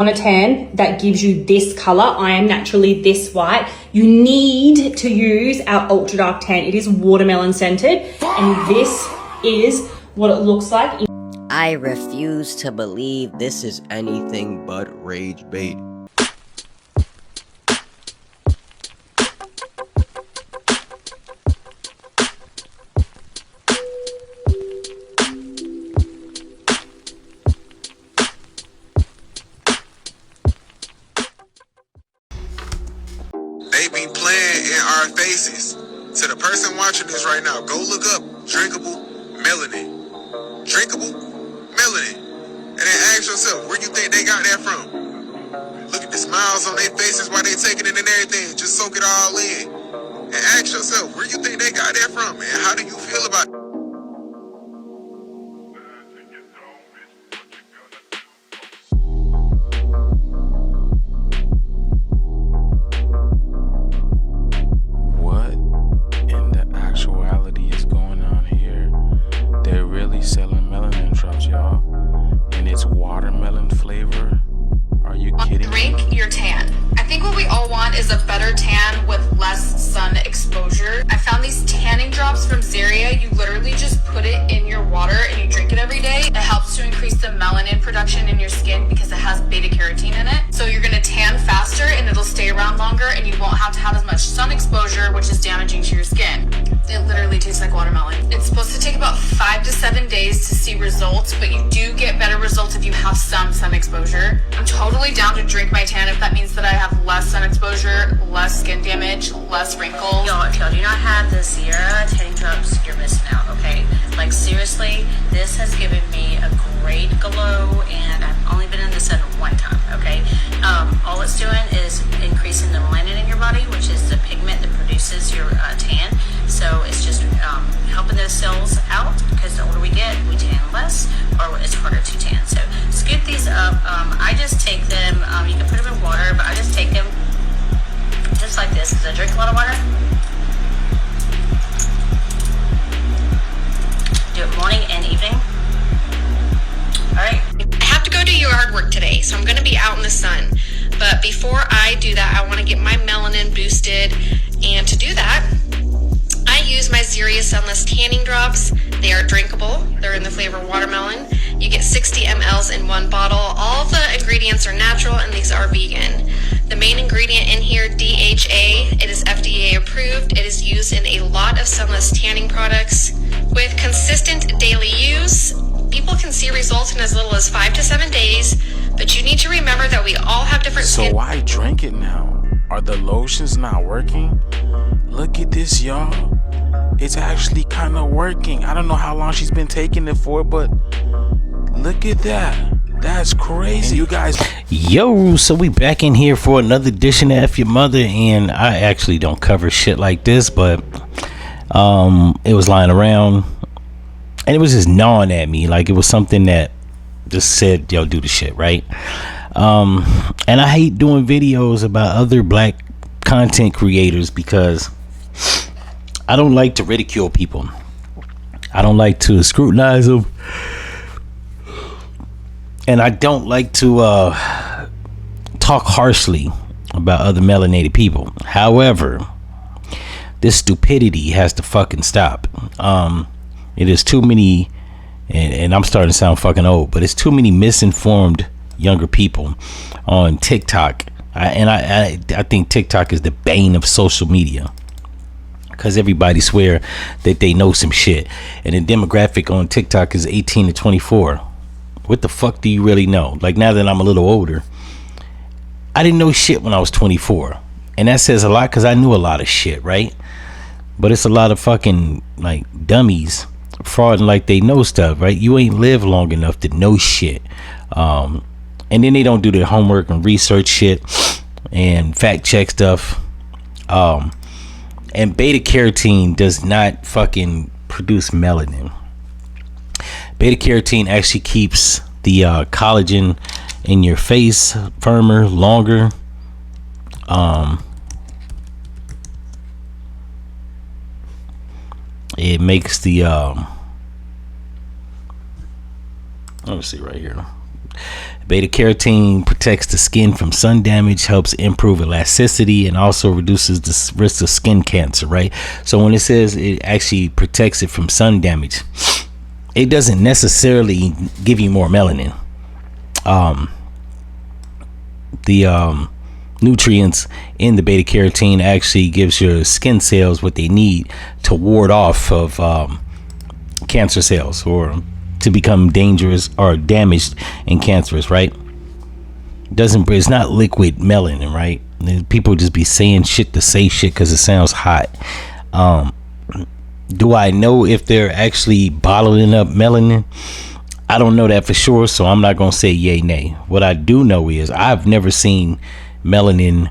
on a tan that gives you this color. I am naturally this white. You need to use our ultra dark tan. It is watermelon scented, and this is what it looks like. I refuse to believe this is anything but rage bait. They be playing in our faces. To the person watching this right now, go look up drinkable melanin. Drinkable melanin. And then ask yourself, where you think they got that from? Look at the smiles on their faces while they taking it and everything. Just soak it all in. And ask yourself, where you think they got that from? And how do you feel about it? Selling melanin drops, y'all, and it's watermelon flavor. Are you kidding? Drink your tan. I think what we all want is a better tan with less sun exposure. I found these tanning drops from F-ya-Motha. You literally just put it in your water and you drink it every day. It helps to increase the melanin production in your skin because it has beta carotene in it. So you're gonna tan faster and it'll stay around longer, and you won't have to have as much sun exposure, which is damaging to your skin. It literally tastes like watermelon. It's supposed to take about 5 to 7 days to see results, but you do get better results if you have some sun exposure. I'm totally down to drink my tan if that means that I have less sun exposure, less skin damage, less wrinkles. Y'all, if y'all do not have the F-ya-Motha tanning drops, you're missing out, okay? Like, seriously, this has given me a great glow, and I've only been in the sun one time, okay? All it's doing is increasing the melanin in your body, which is the pigment that produces your tan. So it's just helping those cells out, because the older we get, we tan less, or it's harder to tan. So scoop these up. I just take them, you can put them in water, but I just take them just like this, because I drink a lot of water. Do it morning and evening. Alright. I have to go do yard work today, so I'm going to be out in the sun. But before I do that, I want to get my melanin boosted. And to do that, I use my F-ya-Motha Sunless Tanning Drops. They are drinkable. They're in the flavor watermelon. You get 60 mLs in one bottle. All the ingredients are natural, and these are vegan. The main ingredient in here, DHA, it is FDA approved. It is used in a lot of sunless tanning products. With consistent daily use, people can see results in as little as 5 to 7 days, but you need to remember that we all have different skin. So why drink it now? Are the lotions not working? Look at this, y'all. It's actually kind of working. I don't know how long she's been taking it for, but look at that. That's crazy. And you guys, yo, so we back in here for another edition of F-ya-Motha, and I actually don't cover shit like this, but it was lying around and it was just gnawing at me like it was something that just said, yo, do the shit, right? And I hate doing videos about other black content creators because I don't like to ridicule people. I don't like to scrutinize them, and I don't like to talk harshly about other melanated people. However, this stupidity has to fucking stop. It is too many, and I'm starting to sound fucking old, but it's too many misinformed younger people on TikTok. I think TikTok is the bane of social media, because everybody swear that they know some shit, and the demographic on TikTok is 18 to 24. What the fuck do you really know? Like, now that I'm a little older, I didn't know shit when I was 24, and that says a lot because I knew a lot of shit, right? But it's a lot of fucking like dummies frauding like they know stuff, right? You ain't lived long enough to know shit. And then they don't do their homework and research shit and fact check stuff. And beta carotene does not fucking produce melanin. Beta carotene actually keeps the collagen in your face firmer, longer. It makes the let me see right here. Beta carotene protects the skin from sun damage, helps improve elasticity, and also reduces the risk of skin cancer, right? So when it says it actually protects it from sun damage, it doesn't necessarily give you more melanin. The nutrients in the beta carotene actually gives your skin cells what they need to ward off of cancer cells, or to become dangerous or damaged and cancerous, right? It's not liquid melanin, right? People just be saying shit to say shit because it sounds hot. Do I know if they're actually bottling up melanin? I don't know that for sure, so I'm not gonna say yay nay. What I do know is I've never seen melanin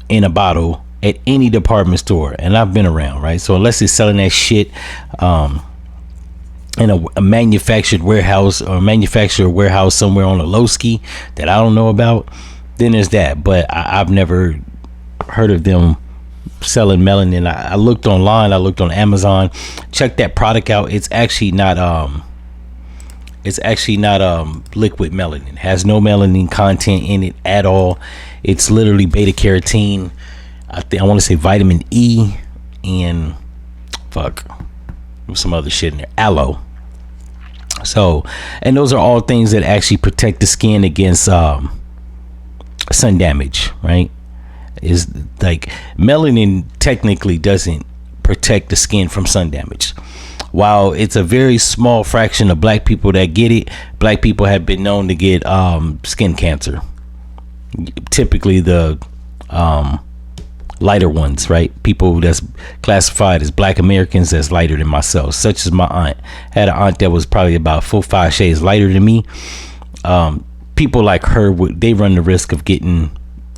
in a bottle at any department store, and I've been around, right? So unless it's selling that shit in a manufactured warehouse, or manufactured warehouse somewhere on a low ski that I don't know about, then there's that. But I've never heard of them selling melanin. I looked online, I looked on Amazon, check that product out. It's actually not liquid melanin. It has no melanin content in it at all. It's literally beta carotene. I want to say vitamin E and some other shit in there, aloe. So, and those are all things that actually protect the skin against sun damage, right? Is like melanin technically doesn't protect the skin from sun damage. While it's a very small fraction of black people that get it, black people have been known to get skin cancer. Typically the lighter ones, right? People that's classified as black Americans that's lighter than myself, such as my aunt. I had an aunt that was probably about 4-5 shades lighter than me. People like her, they run the risk of getting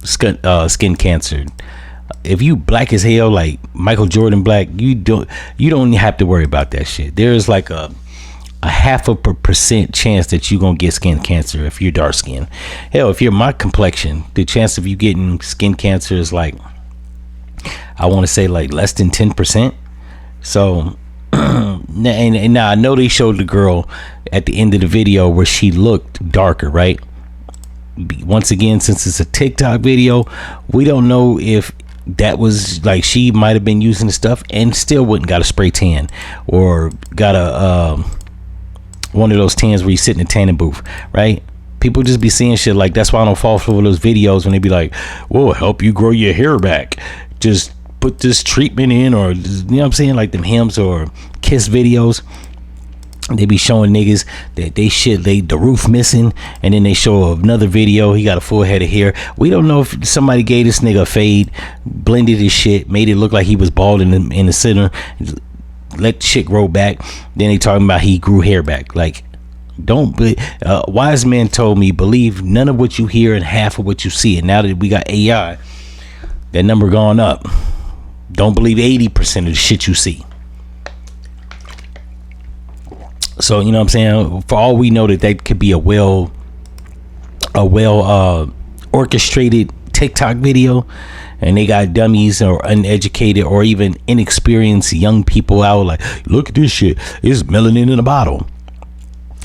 skin cancer. If you black as hell, like Michael Jordan black, you don't have to worry about that shit. There's like a 0.5% chance that you're gonna get skin cancer if you're dark skinned. Hell, if you're my complexion, the chance of you getting skin cancer is like, I want to say like less than 10%. So and now I know they showed the girl at the end of the video where she looked darker, right? Once again, since it's a TikTok video, we don't know if that was like, she might have been using the stuff and still wouldn't got a spray tan, or got a one of those tans where you sit in a tanning booth, right? People just be seeing shit like, that's why I don't fall for those videos when they be like, "We'll help you grow your hair back. Just put this treatment in," or, you know what I'm saying, like them Hims or Kiss videos. They be showing niggas that the roof missing, and then they show another video, he got a full head of hair. We don't know if somebody gave this nigga a fade, blended his shit, made it look like he was bald in the center, let the shit grow back. Then they talking about he grew hair back. Like, don't wise man told me, believe none of what you hear and half of what you see. And now that we got AI, that number gone up. Don't believe 80% of the shit you see. So, you know what I'm saying? For all we know, that could be a well orchestrated TikTok video, and they got dummies or uneducated or even inexperienced young people out like, look at this shit, it's melanin in a bottle.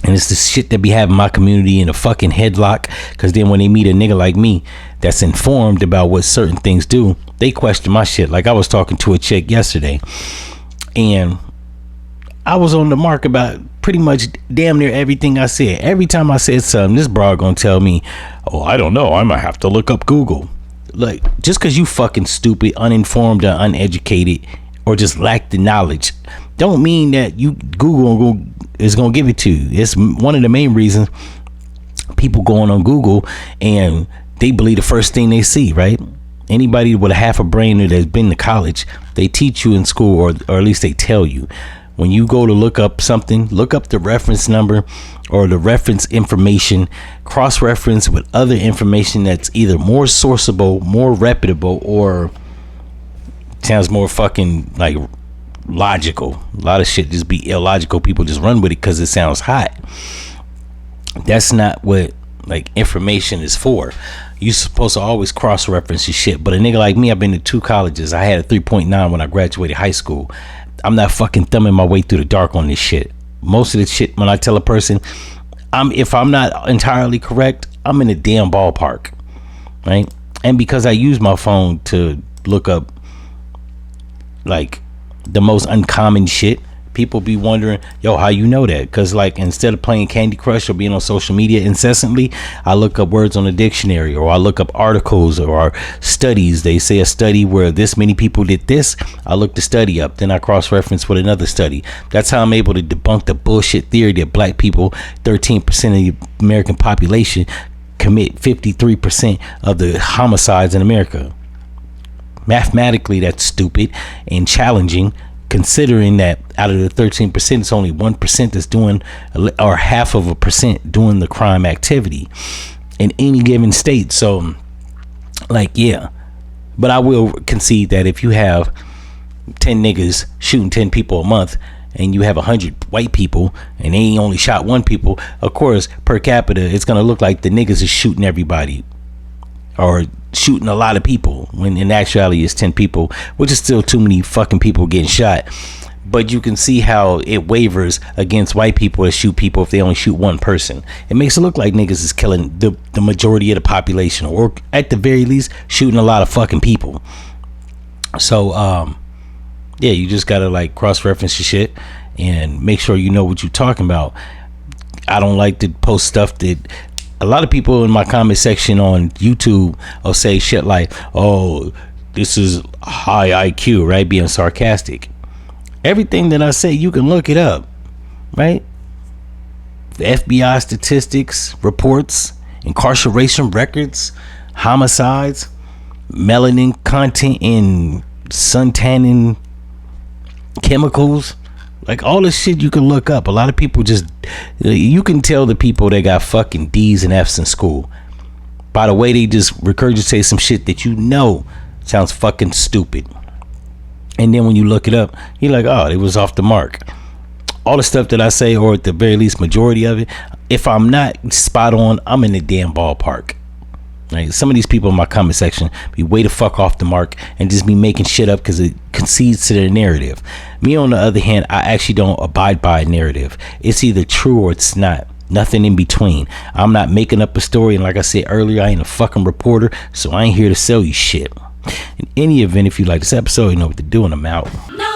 And it's the shit that be having my community in a fucking headlock, because then when they meet a nigga like me that's informed about what certain things do, they question my shit. Like, I was talking to a chick yesterday, and I was on the mark about pretty much damn near everything I said. Every time I said something, this broad gonna tell me, "Oh, I don't know, I might have to look up Google." Like, just because you fucking stupid, uninformed, or uneducated, or just lack the knowledge, don't mean that you Google is gonna give it to you. It's one of the main reasons people going on Google and they believe the first thing they see, right? Anybody with a half a brain that's been to college, they teach you in school, or at least they tell you, when you go to look up something, look up the reference number or the reference information, cross-reference with other information that's either more sourceable, more reputable, or sounds more fucking like logical. A lot of shit just be illogical. People just run with it because it sounds hot. That's not what like information is for. You're supposed to always cross-reference your shit. But a nigga like me, I've been to 2 colleges. I had a 3.9 when I graduated high school. I'm not fucking thumbing my way through the dark on this shit. Most of the shit, when I tell a person if I'm not entirely correct, I'm in a damn ballpark, right? And because I use my phone to look up like the most uncommon shit, people be wondering, yo, how you know that? Because like instead of playing Candy Crush or being on social media incessantly, I look up words on the dictionary, or I look up articles or studies. They say a study where this many people did this, I look the study up, then I cross-reference with another study. That's how I'm able to debunk the bullshit theory that black people, 13% of the American population, commit 53% of the homicides in America. Mathematically, that's stupid and challenging, considering that out of the 13%, it's only 1% that's doing, or half of a percent doing the crime activity in any given state. So, like, yeah. But I will concede that if you have 10 niggas shooting 10 people a month, and you have 100 white people and they ain't only shot one people, of course, per capita, it's gonna look like the niggas is shooting everybody or shooting a lot of people, when in actuality it's 10 people, which is still too many fucking people getting shot. But you can see how it wavers against white people that shoot people if they only shoot one person. It makes it look like niggas is killing the majority of the population, or at the very least shooting a lot of fucking people. So yeah, you just gotta like cross-reference your shit and make sure you know what you're talking about. I don't like to post stuff that a lot of people in my comment section on YouTube will say shit like, oh, this is high IQ, right? Being sarcastic. Everything that I say, you can look it up, right? The FBI statistics, reports, incarceration records, homicides, melanin content in suntanning chemicals, like all this shit you can look up. A lot of people just, you can tell the people that got fucking D's and F's in school by the way they just regurgitate some shit that you know sounds fucking stupid, and then when you look it up, you're like, oh, it was off the mark. All the stuff that I say, or at the very least majority of it, if I'm not spot on, I'm in the damn ballpark. Right? Some of these people in my comment section be way the fuck off the mark and just be making shit up because it concedes to their narrative. Me, on the other hand, I actually don't abide by a narrative. It's either true or it's not. Nothing in between. I'm not making up a story, and like I said earlier, I ain't a fucking reporter, so I ain't here to sell you shit. In any event, if you like this episode, you know what to do, and I'm out. No.